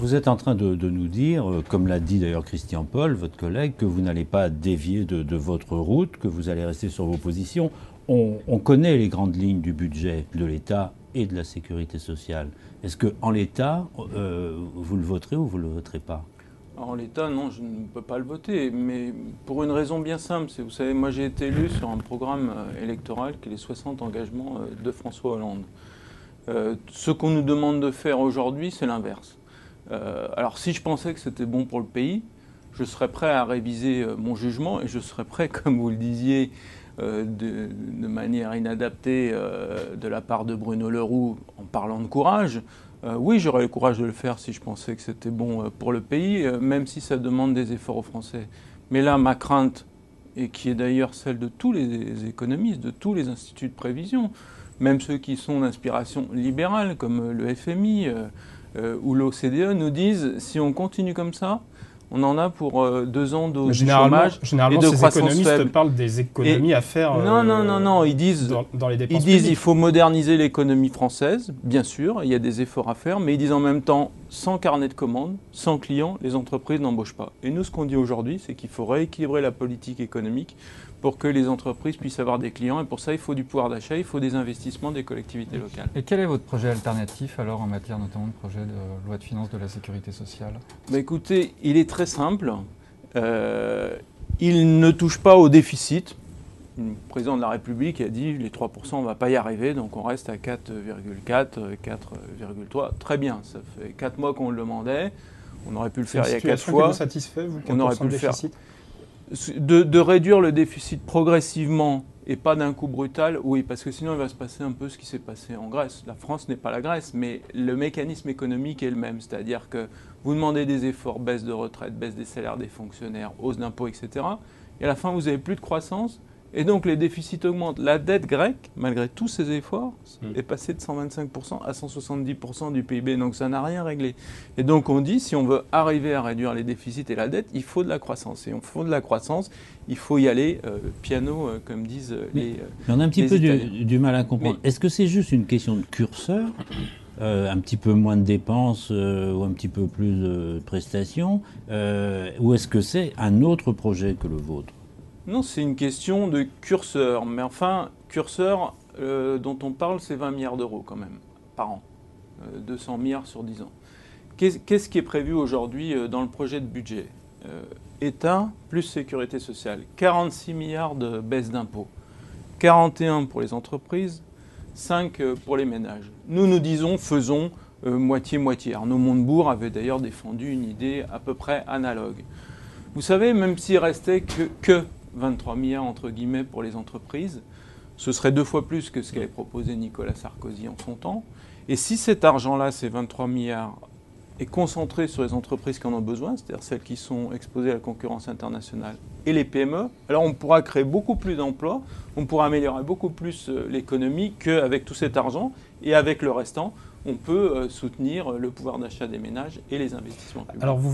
Vous êtes en train de nous dire, comme l'a dit d'ailleurs Christian Paul, votre collègue, que vous n'allez pas dévier de votre route, que vous allez rester sur vos positions. On connaît les grandes lignes du budget de l'État et de la sécurité sociale. Est-ce qu'en l'état, vous le voterez ou vous ne le voterez pas? En l'état, non, je ne peux pas le voter, mais pour une raison bien simple. Vous savez, moi j'ai été élu sur un programme électoral qui est les 60 engagements de François Hollande. Ce qu'on nous demande de faire aujourd'hui, c'est l'inverse. Alors si je pensais que c'était bon pour le pays, je serais prêt à réviser mon jugement et je serais prêt, comme vous le disiez, de manière inadaptée de la part de Bruno Le Roux en parlant de courage. Oui, j'aurais le courage de le faire si je pensais que c'était bon pour le pays, même si ça demande des efforts aux Français. Mais là, ma crainte, et qui est d'ailleurs celle de tous les économistes, de tous les instituts de prévision, même ceux qui sont d'inspiration libérale, comme le FMI ou l'OCDE, nous disent si on continue comme ça, on en a pour 2 ans de chômage et de ces croissance économistes faible. parlent des économies à faire Non, ils disent, dans les dépenses il publiques. faut moderniser l'économie française, bien sûr, il y a des efforts à faire, mais ils disent en même temps, sans carnet de commandes, sans clients, les entreprises n'embauchent pas. Et nous, ce qu'on dit aujourd'hui, c'est qu'il faut rééquilibrer la politique économique pour que les entreprises puissent avoir des clients. Et pour ça, il faut du pouvoir d'achat, il faut des investissements des collectivités locales. Et quel est votre projet alternatif alors en matière notamment de projet de loi de finances de la sécurité sociale? Écoutez, il est très simple. Il ne touche pas au déficit. Le président de la République a dit les 3%, on ne va pas y arriver, donc on reste à 4,4, 4,3. Très bien, ça fait 4 mois qu'on le demandait. On aurait pu le faire il y a 4 fois. Vous satisfait, vous, On aurait pu le faire. déficit De réduire le déficit progressivement et pas d'un coup brutal, oui, parce que sinon il va se passer un peu ce qui s'est passé en Grèce. La France n'est pas la Grèce, mais le mécanisme économique est le même. C'est-à-dire que vous demandez des efforts, baisse de retraite, baisse des salaires des fonctionnaires, hausse d'impôts, etc. Et à la fin, vous n'avez plus de croissance. Et donc les déficits augmentent. La dette grecque, malgré tous ces efforts, est passée de 125% à 170% du PIB. Donc ça n'a rien réglé. Et donc on dit, si on veut arriver à réduire les déficits et la dette, il faut de la croissance. Et il faut de la croissance, il faut y aller piano, comme disent les Mais on a un petit les peu Italiens. du mal à comprendre. Est-ce que c'est juste une question de curseur, un petit peu moins de dépenses ou un petit peu plus de prestations, ou est-ce que c'est un autre projet que le vôtre? Non, c'est une question de curseur. Mais enfin, curseur dont on parle, c'est 20 milliards d'euros quand même, par an. 200 milliards sur 10 ans. Qu'est-ce qui est prévu aujourd'hui dans le projet de budget? État plus sécurité sociale. 46 milliards de baisse d'impôts. 41 pour les entreprises, 5 pour les ménages. Nous disons, faisons moitié-moitié. Arnaud Montebourg avait d'ailleurs défendu une idée à peu près analogue. Vous savez, même s'il restait que 23 milliards entre guillemets pour les entreprises, ce serait 2 fois plus que ce qu'avait proposé Nicolas Sarkozy en son temps. Et si cet argent-là, ces 23 milliards, est concentré sur les entreprises qui en ont besoin, c'est-à-dire celles qui sont exposées à la concurrence internationale, et les PME, alors on pourra créer beaucoup plus d'emplois, on pourra améliorer beaucoup plus l'économie qu'avec tout cet argent. Et avec le restant, on peut soutenir le pouvoir d'achat des ménages et les investissements publics. Alors vous